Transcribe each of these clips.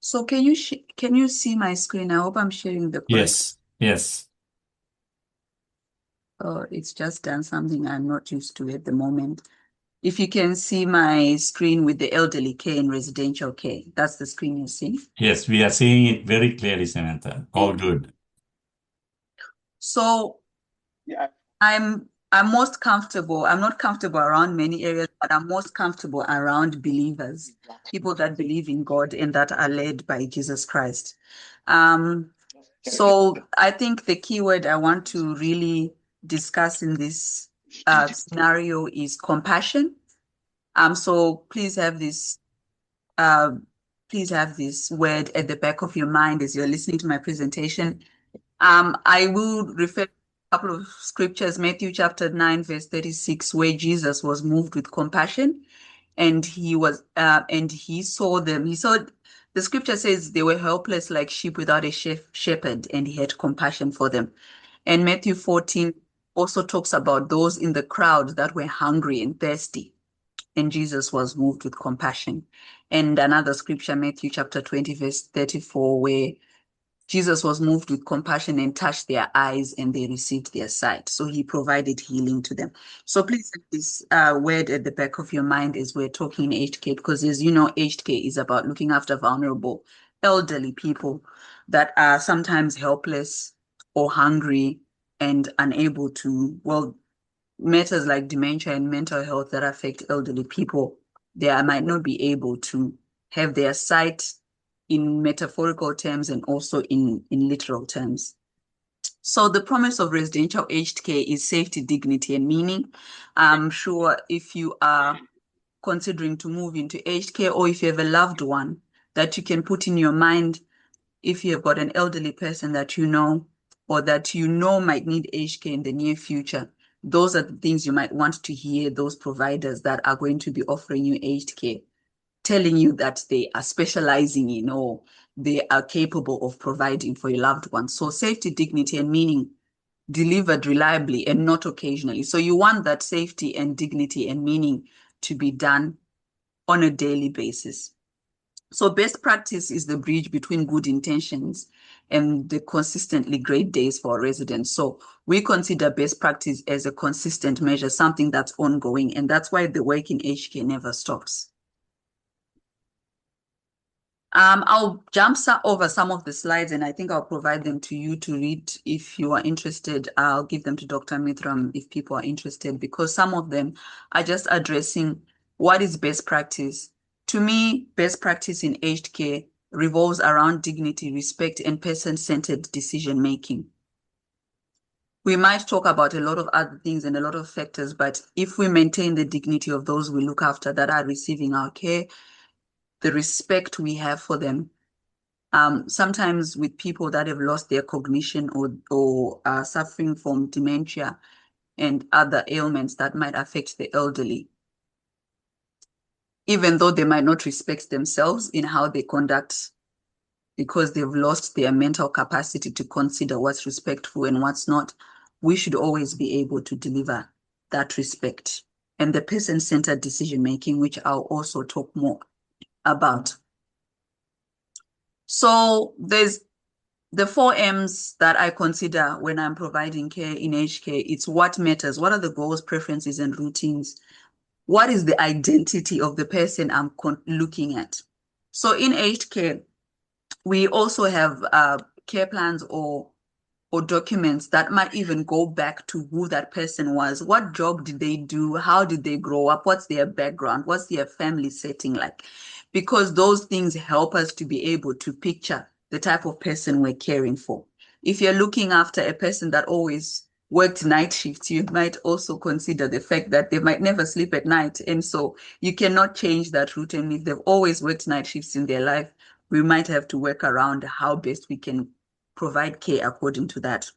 So can you see my screen? I hope I'm sharing the correct. Yes, yes, It's just done something I'm not used to at the moment. If you can see my screen with the elderly care and residential care, that's the screen you see. yes. We are seeing it very clearly, Samantha. All Okay. good. So I'm most comfortable. I'm not comfortable around many areas, but I'm most comfortable around believers, people that believe in God and that are led by Jesus Christ. Um, so I think the key word I want to really discuss in this scenario is compassion. So uh, please have this word at the back of your mind as you're listening to my presentation. I will refer to a couple of scriptures, Matthew chapter 9, verse 36, where Jesus was moved with compassion and he saw them. The scripture says they were helpless like sheep without a shepherd, and he had compassion for them. And Matthew 14 also talks about those in the crowd that were hungry and thirsty, and Jesus was moved with compassion. And another scripture, Matthew chapter 20, verse 34, where Jesus was moved with compassion and touched their eyes and they received their sight. So he provided healing to them. So please have this word at the back of your mind as we're talking aged care, because as you know, aged care is about looking after vulnerable elderly people that are sometimes helpless or hungry and unable to, well, matters like dementia and mental health that affect elderly people, they might not be able to have their sight in metaphorical terms and also in literal terms. So the promise of residential aged care is safety, dignity, and meaning. I'm sure if you are considering to move into aged care or if you have a loved one that you can put in your mind, if you have got an elderly person that you know or that you know might need aged care in the near future, those are the things you might want to hear those providers that are going to be offering you aged care telling you that they are specializing in or they are capable of providing for your loved ones. So safety, dignity, and meaning delivered reliably and not occasionally. So you want that safety and dignity and meaning to be done on a daily basis. So best practice is the bridge between good intentions and the consistently great days for our residents. So we consider best practice as a consistent measure, something that's ongoing, and that's why the work in HK never stops. I'll jump over some of the slides and I think I'll provide them to you to read if you are interested. I'll give them to Dr. Mithram if people are interested, because some of them are just addressing what is best practice. To me, best practice in aged care revolves around dignity, respect, and person-centered decision making. We might talk about a lot of other things and a lot of factors, but if we maintain the dignity of those we look after that are receiving our care, the respect we have for them, sometimes with people that have lost their cognition or are suffering from dementia and other ailments that might affect the elderly, even though they might not respect themselves in how they conduct because they've lost their mental capacity to consider what's respectful and what's not, we should always be able to deliver that respect and the person-centered decision making, which I'll also talk more about. So there's the 4 M's that I consider when I'm providing care in aged care. It's what matters. What are the goals, preferences, and routines? What is the identity of the person I'm looking at? So in aged care, we also have care plans or documents that might even go back to who that person was. What job did they do? How did they grow up? What's their background? What's their family setting like? Because those things help us to be able to picture the type of person we're caring for. If you're looking after a person that always worked night shifts, you might also consider the fact that they might never sleep at night. And so you cannot change that routine. If they've always worked night shifts in their life, we might have to work around how best we can provide care according to that.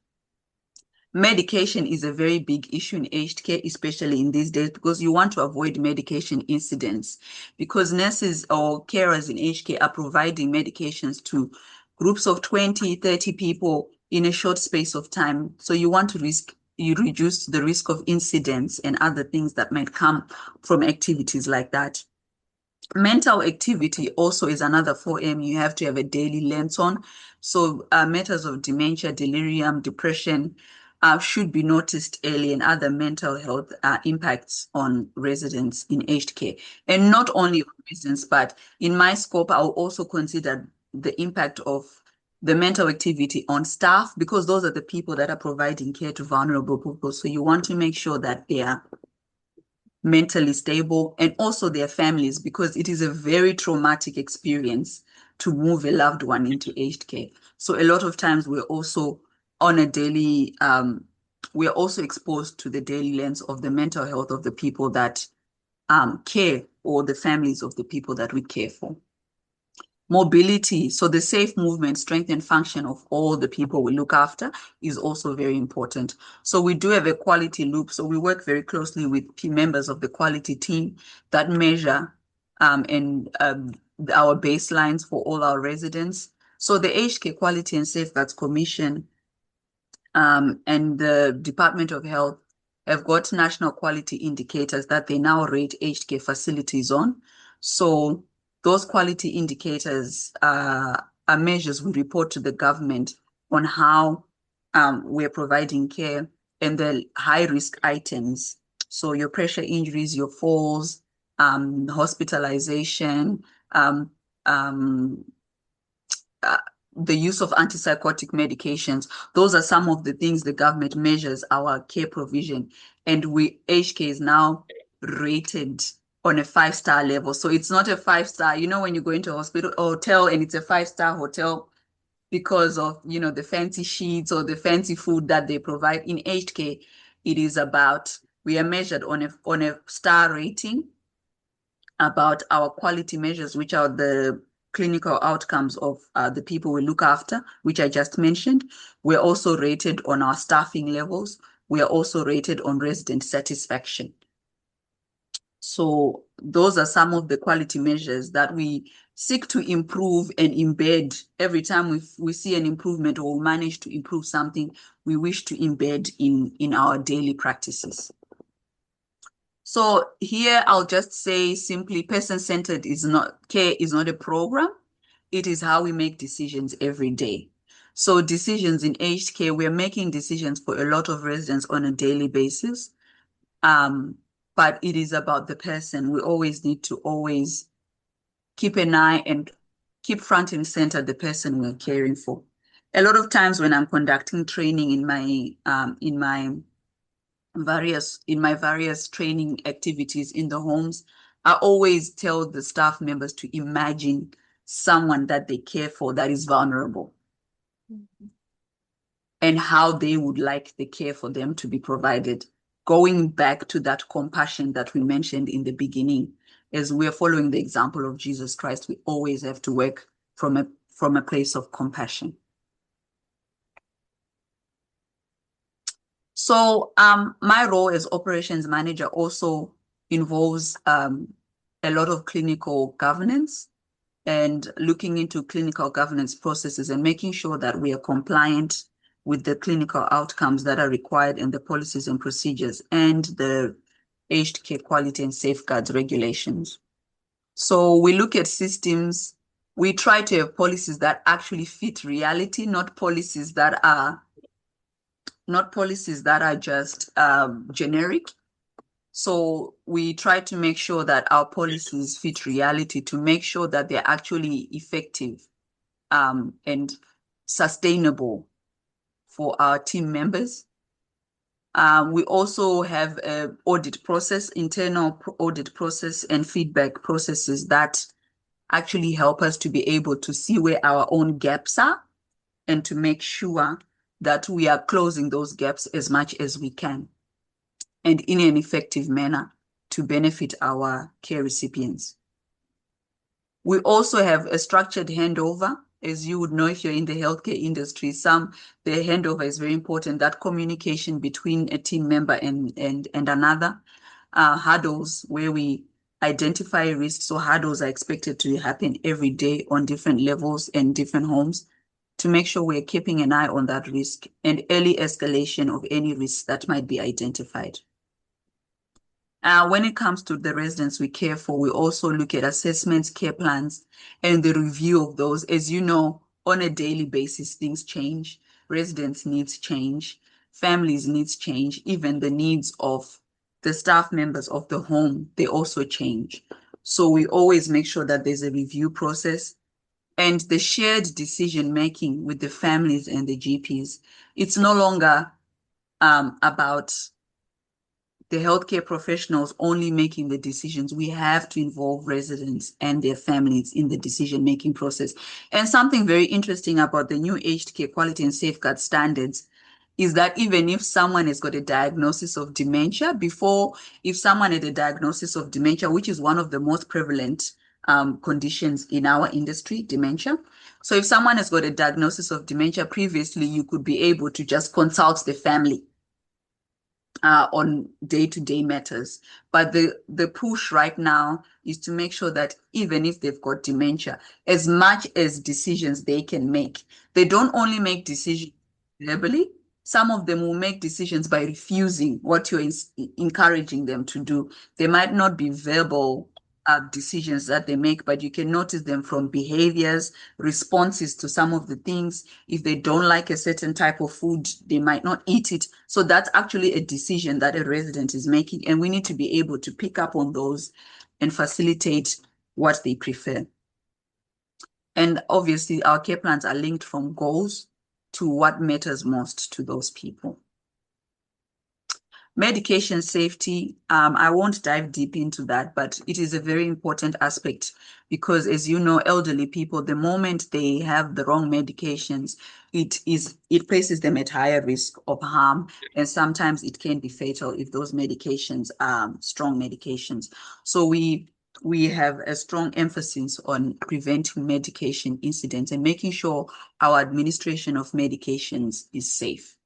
Medication is a very big issue in aged care, especially in these days, because you want to avoid medication incidents, because nurses or carers in aged care are providing medications to groups of 20, 30 people in a short space of time. So you want to reduce the risk of incidents and other things that might come from activities like that. Mental activity also is another 4M you have to have a daily lens on. So matters of dementia, delirium, depression should be noticed early, and other mental health impacts on residents in aged care. And not only residents, but in my scope, I'll also consider the impact of the mental activity on staff, because those are the people that are providing care to vulnerable people. So you want to make sure that they are mentally stable, and also their families, because it is a very traumatic experience to move a loved one into aged care. So a lot of times we're also on a daily, we're also exposed to the daily lens of the mental health of the people that care, or the families of the people that we care for. Mobility, so the safe movement, strength, and function of all the people we look after is also very important. So we do have a quality loop. So we work very closely with members of the quality team that measure our baselines for all our residents. So the Aged Care Quality and Safeguards Commission and the Department of Health have got national quality indicators that they now rate aged care facilities on. So those quality indicators are measures we report to the government on how we're providing care, and the high risk items. So your pressure injuries, your falls, hospitalization, um, um, the use of antipsychotic medications. Those are some of the things the government measures our care provision. And aged care is now rated on a 5-star level. So it's not a 5-star. You know, when you go into a hospital or hotel and it's a 5-star hotel because of, the fancy sheets or the fancy food that they provide. In aged care, it is about, we are measured on a star rating about our quality measures, which are the clinical outcomes of the people we look after, which I just mentioned. We're also rated on our staffing levels. We are also rated on resident satisfaction. So those are some of the quality measures that we seek to improve and embed. Every time we see an improvement or manage to improve something, we wish to embed in our daily practices. So here I'll just say simply, person-centered care is not a program. It is how we make decisions every day. So decisions in aged care, we're making decisions for a lot of residents on a daily basis. But it is about the person. We always need to always keep an eye and keep front and center the person we're caring for. A lot of times when I'm conducting training in my various training activities in the homes, I always tell the staff members to imagine someone that they care for that is vulnerable, and how they would like the care for them to be provided. Going back to that compassion that we mentioned in the beginning, as we're following the example of Jesus Christ, we always have to work from a place of compassion. So my role as operations manager also involves a lot of clinical governance, and looking into clinical governance processes and making sure that we are compliant with the clinical outcomes that are required in the policies and procedures and the aged care quality and safeguards regulations. So we look at systems. We try to have policies that actually fit reality, not policies that are just generic. So we try to make sure that our policies fit reality, to make sure that they're actually effective and sustainable for our team members. We also have an audit process, internal audit process, and feedback processes that actually help us to be able to see where our own gaps are and to make sure that we are closing those gaps as much as we can and in an effective manner to benefit our care recipients. We also have a structured handover. As you would know, if you're in the healthcare industry, the handover is very important, that communication between a team member and another. Hurdles where we identify risks. So hurdles are expected to happen every day on different levels and different homes, to make sure we're keeping an eye on that risk and early escalation of any risks that might be identified. When it comes to the residents we care for, we also look at assessments, care plans, and the review of those. As you know, on a daily basis, things change. Residents' needs change, families' needs change, even the needs of the staff members of the home, they also change. So we always make sure that there's a review process and the shared decision making with the families and the GPs. It's no longer about the healthcare professionals only making the decisions. We have to involve residents and their families in the decision-making process. And something very interesting about the new aged care quality and safeguard standards is that even if someone has got a diagnosis of dementia, if someone had a diagnosis of dementia, which is one of the most prevalent conditions in our industry, dementia. So if someone has got a diagnosis of dementia previously, you could be able to just consult the family on day-to-day matters. But the push right now is to make sure that even if they've got dementia, as much as decisions they can make, they don't only make decisions verbally. Some of them will make decisions by refusing what you're encouraging them to do. They might not be verbal decisions that they make, but you can notice them from behaviors, responses to some of the things. If they don't like a certain type of food, they might not eat it. So that's actually a decision that a resident is making, and we need to be able to pick up on those and facilitate what they prefer. And obviously, our care plans are linked from goals to what matters most to those people. Medication safety, I won't dive deep into that, but it is a very important aspect because, as you know, elderly people, the moment they have the wrong medications, it places them at higher risk of harm, and sometimes it can be fatal if those medications are strong medications. So we have a strong emphasis on preventing medication incidents and making sure our administration of medications is safe.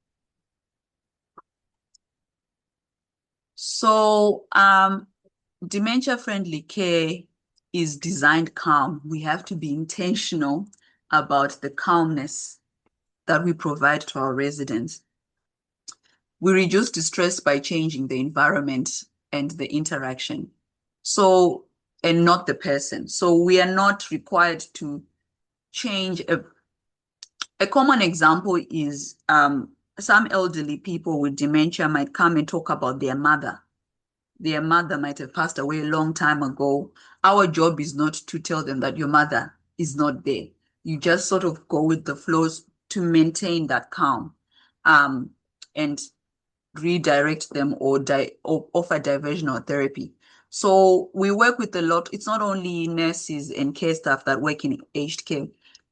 So dementia-friendly care is designed calm. We have to be intentional about the calmness that we provide to our residents. We reduce distress by changing the environment and the interaction. So, and not the person. So we are not required to change. A common example is some elderly people with dementia might come and talk about their mother. Their mother might have passed away a long time ago. Our job is not to tell them that your mother is not there. You just sort of go with the flows to maintain that calm and redirect them or offer diversional therapy. So we work with a lot. It's not only nurses and care staff that work in aged care.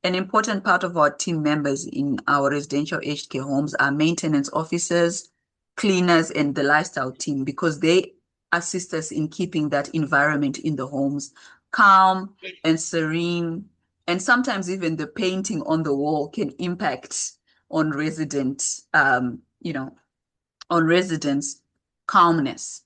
An important part of our team members in our residential aged care homes are maintenance officers, cleaners, and the lifestyle team because they assist us in keeping that environment in the homes calm and serene. And sometimes even the painting on the wall can impact on residents, on residents' calmness.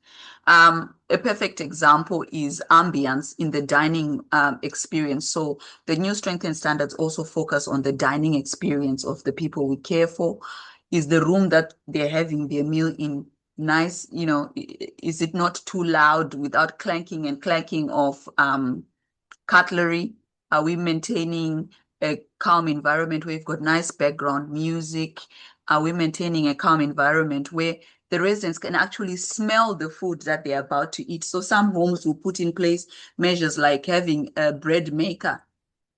A perfect example is ambience in the dining experience. So the new strength and standards also focus on the dining experience of the people we care for. Is the room that they're having their meal in nice, is it not too loud without clanking and clacking of cutlery? Are we maintaining a calm environment where we've got nice background music? Are we maintaining a calm environment where the residents can actually smell the food that they're about to eat? So some homes will put in place measures like having a bread maker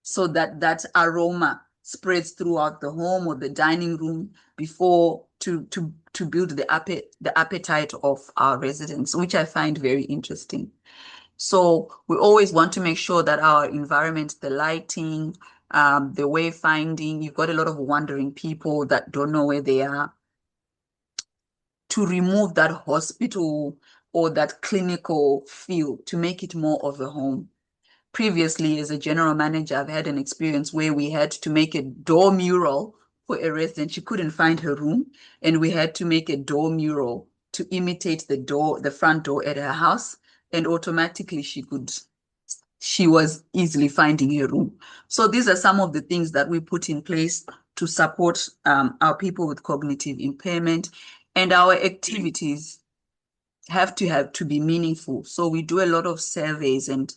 so that that aroma spreads throughout the home or the dining room before to build the appetite of our residents, which I find very interesting. So we always want to make sure that our environment, the lighting, the wayfinding, you've got a lot of wandering people that don't know where they are, to remove that hospital or that clinical feel to make it more of a home. Previously, as a general manager, I've had an experience where we had to make a door mural for a resident. She couldn't find her room, and we had to make a door mural to imitate the front door at her house, and automatically she was easily finding her room. So these are some of the things that we put in place to support our people with cognitive impairment, and our activities have to be meaningful. So we do a lot of surveys and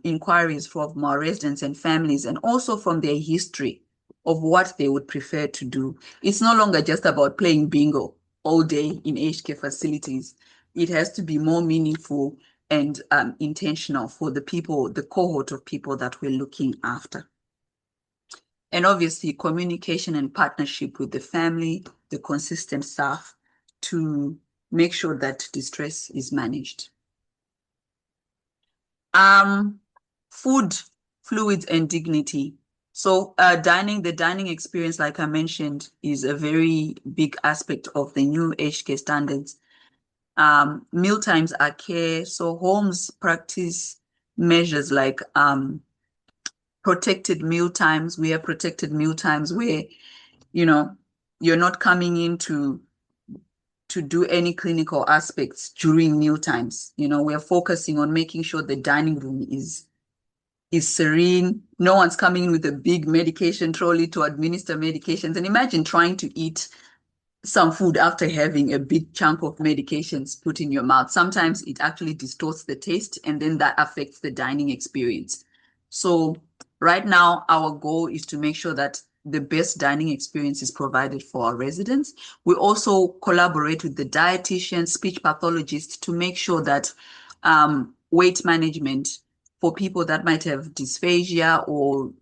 inquiries from our residents and families, and also from their history of what they would prefer to do. It's no longer just about playing bingo all day in aged care facilities. It has to be more meaningful and intentional for the people, the cohort of people that we're looking after. And obviously, communication and partnership with the family, the consistent staff, to make sure that distress is managed. Food, fluids, and dignity. So the dining experience, like I mentioned, is a very big aspect of the new aged care standards. Meal times are care. So homes practice measures like protected meal times. We have protected meal times where, you're not coming in to do any clinical aspects during meal times. We're focusing on making sure the dining room is serene. No one's coming in with a big medication trolley to administer medications. And imagine trying to eat some food after having a big chunk of medications put in your mouth. Sometimes it actually distorts the taste, and then that affects the dining experience. So right now, our goal is to make sure that the best dining experience is provided for our residents. We also collaborate with the dietitian, speech pathologist to make sure that weight management for people that might have dysphagia or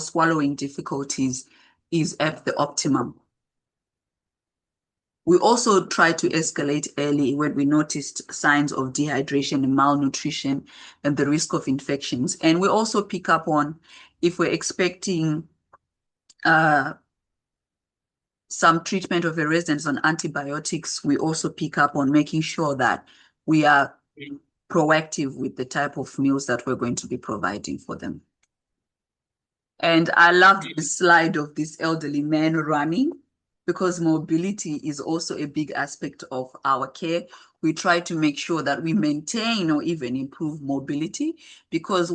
swallowing difficulties is at the optimum. We also try to escalate early when we noticed signs of dehydration and malnutrition and the risk of infections. And we also pick up on if we're expecting some treatment of a resident on antibiotics, we also pick up on making sure that we are proactive with the type of meals that we're going to be providing for them. And I loved the slide of this elderly man running, because mobility is also a big aspect of our care. We try to make sure that we maintain or even improve mobility, because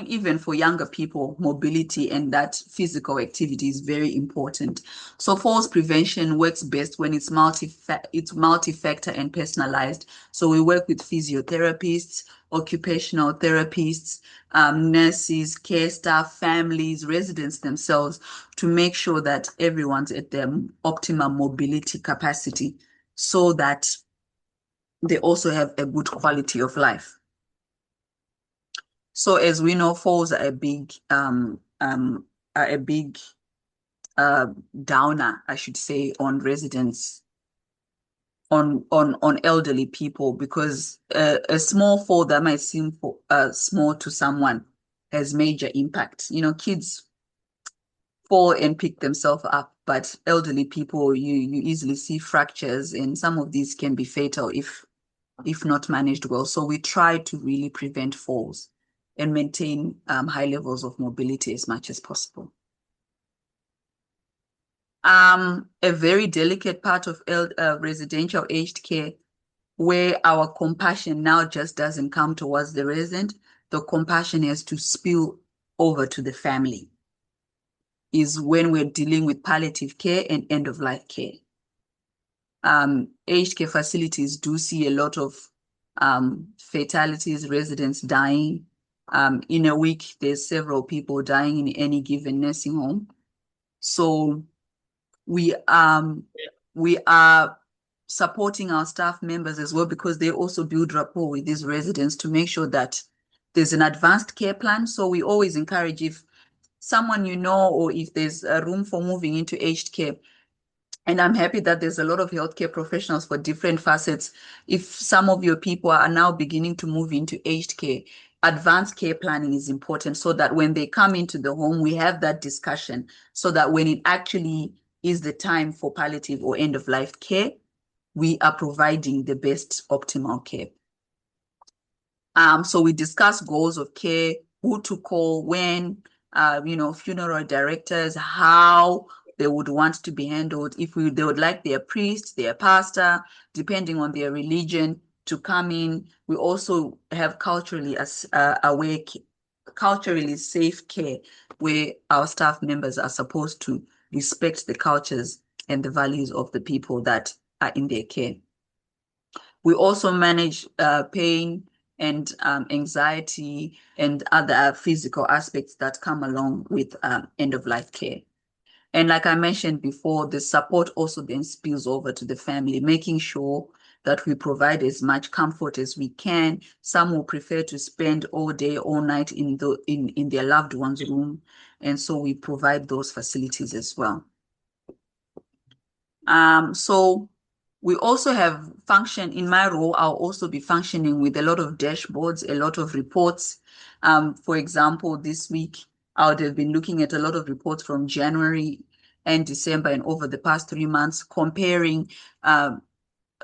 even for younger people, mobility and that physical activity is very important. So falls prevention works best when it's multi-factor and personalized. So we work with physiotherapists, occupational therapists, nurses, care staff, families, residents themselves, to make sure that everyone's at their optimum mobility capacity, so that they also have a good quality of life. So as we know, falls are a big downer, I should say, on residents, on elderly people, because a small fall that might seem small to someone has major impact. Kids fall and pick themselves up, but elderly people, you easily see fractures, and some of these can be fatal if not managed well. So we try to really prevent falls and maintain high levels of mobility as much as possible. A very delicate part of residential aged care, where our compassion now just doesn't come towards the resident, the compassion has to spill over to the family, is when we're dealing with palliative care and end-of-life care. Aged care facilities do see a lot of fatalities, residents dying. In a week, there's several people dying in any given nursing home. So we are supporting our staff members as well, because they also build rapport with these residents to make sure that there's an advanced care plan. So we always encourage, if someone or if there's a room for moving into aged care, and I'm happy that there's a lot of healthcare professionals for different facets. If some of your people are now beginning to move into aged care, advanced care planning is important, so that when they come into the home, we have that discussion, so that when it actually is the time for palliative or end-of-life care, we are providing the best optimal care. So we discuss goals of care, who to call when, funeral directors, how they would want to be handled. If they would like their priest, their pastor, depending on their religion, to come in. We also have culturally safe care, where our staff members are supposed to respect the cultures and the values of the people that are in their care. We also manage pain and anxiety and other physical aspects that come along with end-of-life care. And like I mentioned before, the support also then spills over to the family, making sure that we provide as much comfort as we can. Some will prefer to spend all day, all night in their loved one's room. And so we provide those facilities as well. So we also have function in my role. I'll also be functioning with a lot of dashboards, a lot of reports. For example, this week I would have been looking at a lot of reports from January and December and over the past 3 months, comparing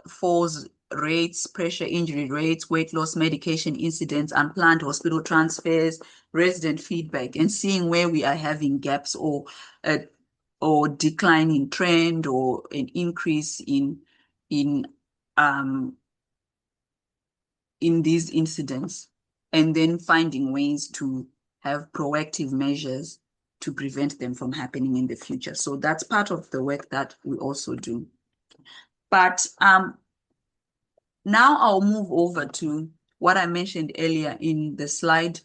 falls rates, pressure injury rates, weight loss medication incidents, unplanned hospital transfers, resident feedback, and seeing where we are having gaps or declining trend or an increase in these incidents, and then finding ways to have proactive measures to prevent them from happening in the future. So that's part of the work that we also do. But now I'll move over to what I mentioned earlier in the slide.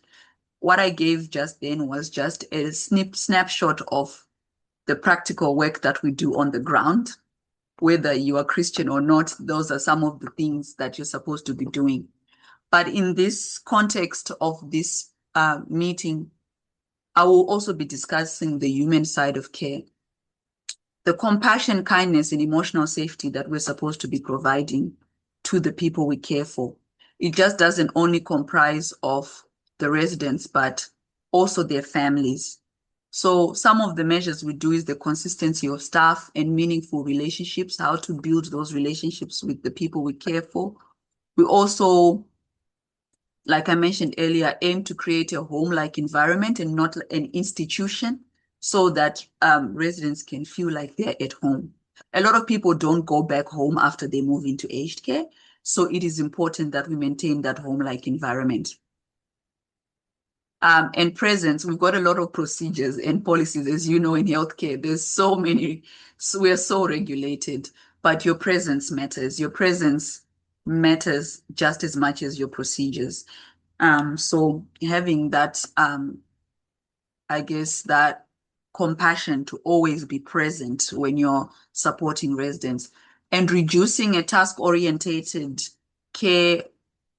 What I gave just then was just a snapshot of the practical work that we do on the ground. Whether you are Christian or not, those are some of the things that you're supposed to be doing. But in this context of this meeting, I will also be discussing the human side of care, the compassion, kindness, and emotional safety that we're supposed to be providing to the people we care for. It just doesn't only comprise of the residents, but also their families. So some of the measures we do is the consistency of staff and meaningful relationships, how to build those relationships with the people we care for. We also, like I mentioned earlier, aim to create a home-like environment and not an institution so that residents can feel like they're at home. A lot of people don't go back home after they move into aged care. So it is important that we maintain that home-like environment. And presence, we've got a lot of procedures and policies, as you know, in healthcare. There's so many, so we're so regulated, but your presence matters. Your presence matters just as much as your procedures. So having that, I guess, that compassion to always be present when you're supporting residents and reducing a task-orientated care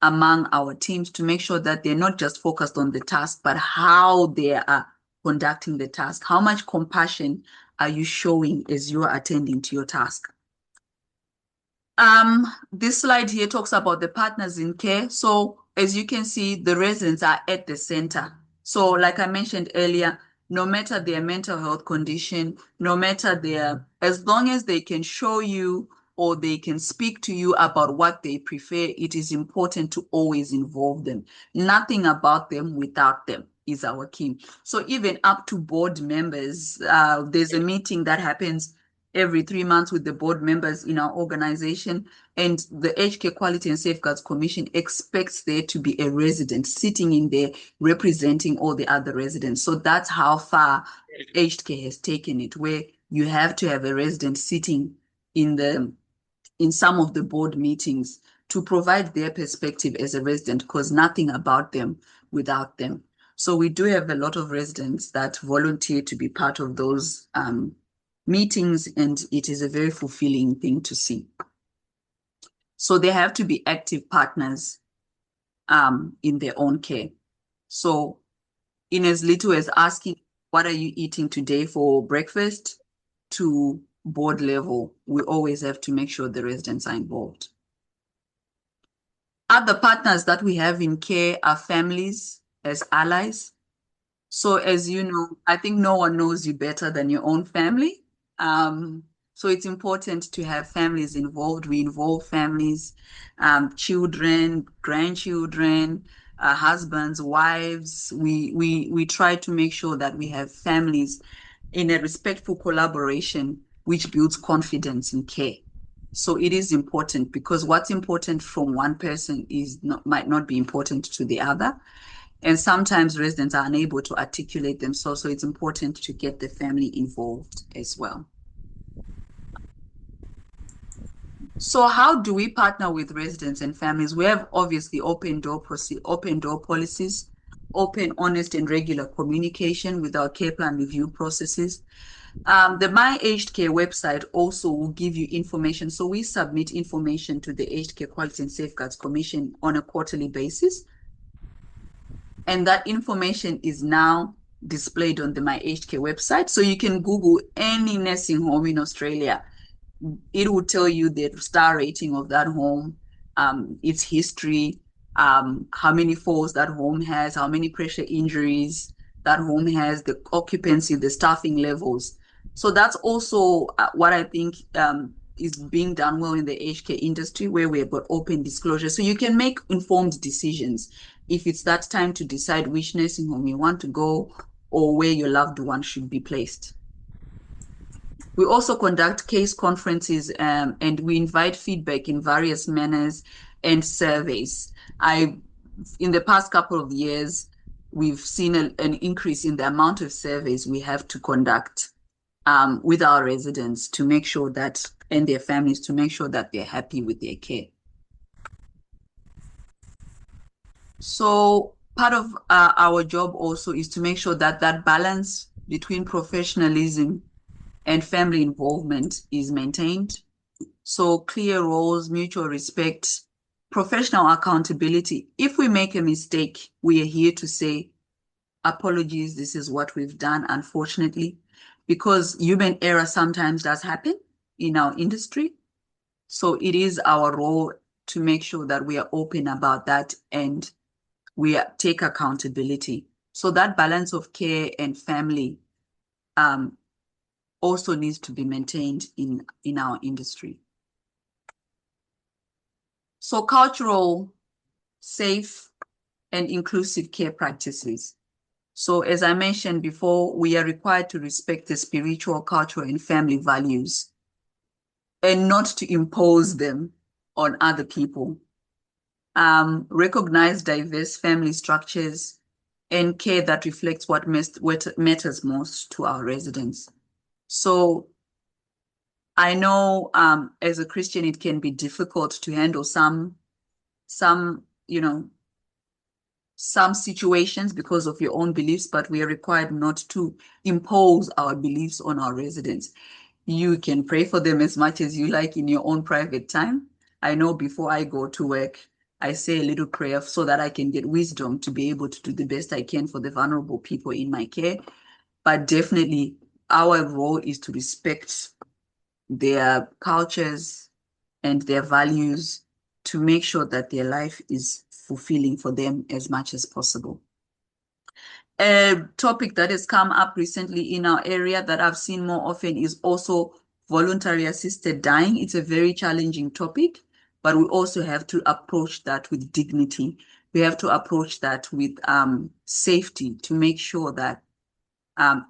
among our teams to make sure that they're not just focused on the task, but how they are conducting the task. How much compassion are you showing as you are attending to your task? This slide here talks about the partners in care. So as you can see, the residents are at the center. So like I mentioned earlier, no matter their mental health condition, no matter as long as they can show you or they can speak to you about what they prefer, it is important to always involve them. Nothing about them without them is our key. So even up to board members, there's a meeting that happens every 3 months with the board members in our organization, and the Aged Care Quality and Safeguards Commission expects there to be a resident sitting in there representing all the other residents. So that's how far aged care has taken it, where you have to have a resident sitting in some of the board meetings to provide their perspective as a resident, because nothing about them without them. So we do have a lot of residents that volunteer to be part of those meetings, and it is a very fulfilling thing to see. So they have to be active partners in their own care. So in as little as asking, what are you eating today for breakfast, to board level, we always have to make sure the residents are involved. Other partners that we have in care are families as allies. So as you know, I think no one knows you better than your own family. So it's important to have families involved. We involve families, children, grandchildren, husbands, wives. We try to make sure that we have families in a respectful collaboration, which builds confidence in care. So it is important, because what's important from one person might not be important to the other. And sometimes residents are unable to articulate themselves. So it's important to get the family involved as well. So how do we partner with residents and families? We have obviously open door policies, open, honest, and regular communication with our care plan review processes. The My Aged Care website also will give you information. So we submit information to the Aged Care Quality and Safeguards Commission on a quarterly basis. And that information is now displayed on the My Aged Care website. So you can Google any nursing home in Australia. It will tell you the star rating of that home, its history, how many falls that home has, how many pressure injuries that home has, the occupancy, the staffing levels. So that's also what I think is being done well in the aged care industry, where we've got open disclosure. So you can make informed decisions if it's that time to decide which nursing home you want to go or where your loved one should be placed. We also conduct case conferences and we invite feedback in various manners and surveys. In the past couple of years, we've seen an increase in the amount of surveys we have to conduct with our residents to make sure that, and their families, to make sure that they're happy with their care. So part of our job also is to make sure that that balance between professionalism and family involvement is maintained. So clear roles, mutual respect, professional accountability. If we make a mistake, we are here to say, apologies, this is what we've done, unfortunately, because human error sometimes does happen in our industry. So it is our role to make sure that we are open about that and we take accountability. So that balance of care and family also needs to be maintained in our industry. So cultural, safe, and inclusive care practices. So as I mentioned before, we are required to respect the spiritual, cultural, and family values and not to impose them on other people. Recognize diverse family structures and care that reflects what matters most to our residents. So I know as a Christian, it can be difficult to handle some situations because of your own beliefs, but we are required not to impose our beliefs on our residents. You can pray for them as much as you like in your own private time. I know before I go to work, I say a little prayer so that I can get wisdom to be able to do the best I can for the vulnerable people in my care. But definitely our role is to respect their cultures and their values to make sure that their life is fulfilling for them as much as possible. A topic that has come up recently in our area that I've seen more often is also voluntary assisted dying. It's a very challenging topic, but we also have to approach that with dignity. We have to approach that with safety to make sure that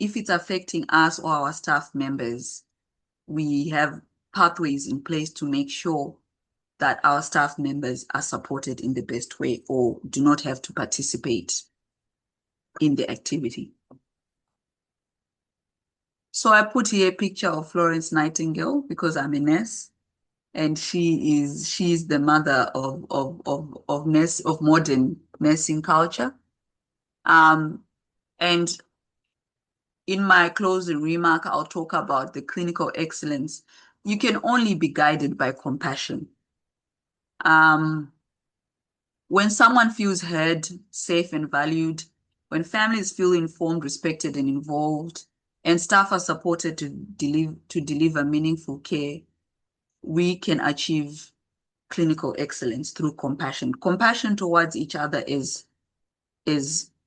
if it's affecting us or our staff members, we have pathways in place to make sure that our staff members are supported in the best way or do not have to participate in the activity. So I put here a picture of Florence Nightingale because I'm a nurse, and she is the mother of modern nursing culture. And in my closing remark, I'll talk about the clinical excellence. You can only be guided by compassion. When someone feels heard, safe, and valued, when families feel informed, respected, and involved, and staff are supported to deliver meaningful care, we can achieve clinical excellence through compassion. Compassion towards each other as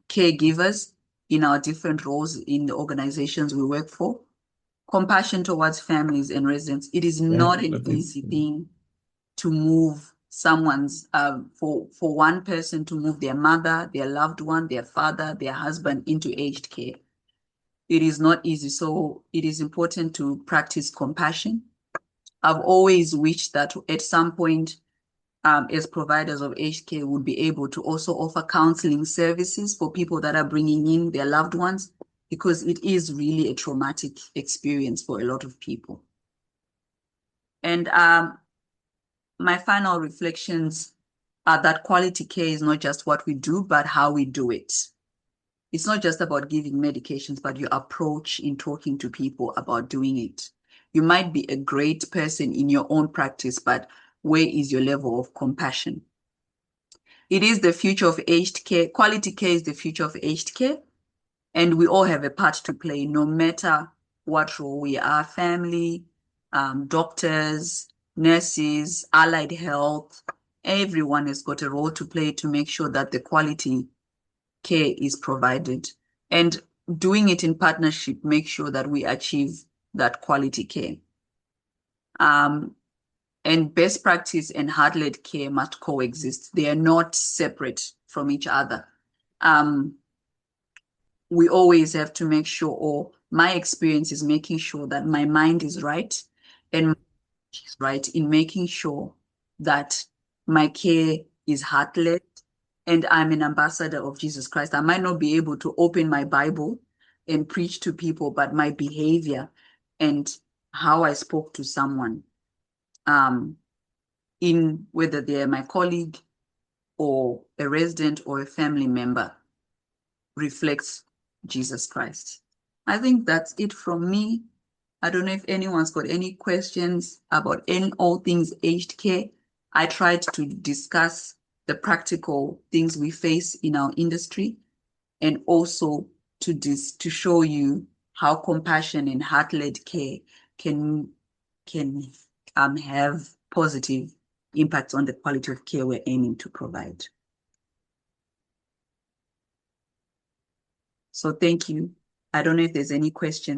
caregivers in our different roles in the organizations we work for. Compassion towards families and residents. It is not an easy thing to move someone's, for one person to move their mother, their loved one, their father, their husband into aged care. It is not easy. So it is important to practice compassion. I've always wished that at some point, as providers of aged care, would be able to also offer counseling services for people that are bringing in their loved ones, because it is really a traumatic experience for a lot of people. And my final reflections are that quality care is not just what we do, but how we do it. It's not just about giving medications, but your approach in talking to people about doing it. You might be a great person in your own practice, but where is your level of compassion? It is the future of aged care. Quality care is the future of aged care. And we all have a part to play, no matter what role we are, family, doctors, nurses, allied health. Everyone has got a role to play to make sure that the quality care is provided. And doing it in partnership, make sure that we achieve that quality care. And best practice and heart-led care must coexist. They are not separate from each other. We always have to make sure, or my experience is making sure that my mind is right and my heart is right in making sure that my care is heart-led and I'm an ambassador of Jesus Christ. I might not be able to open my Bible and preach to people, but my behavior and how I spoke to someone, in whether they're my colleague or a resident or a family member, reflects Jesus Christ. I think that's it from me. I don't know if anyone's got any questions about all things aged care. I tried to discuss the practical things we face in our industry and also to show you how compassion and heart-led care can have positive impacts on the quality of care we're aiming to provide. So thank you. I don't know if there's any questions.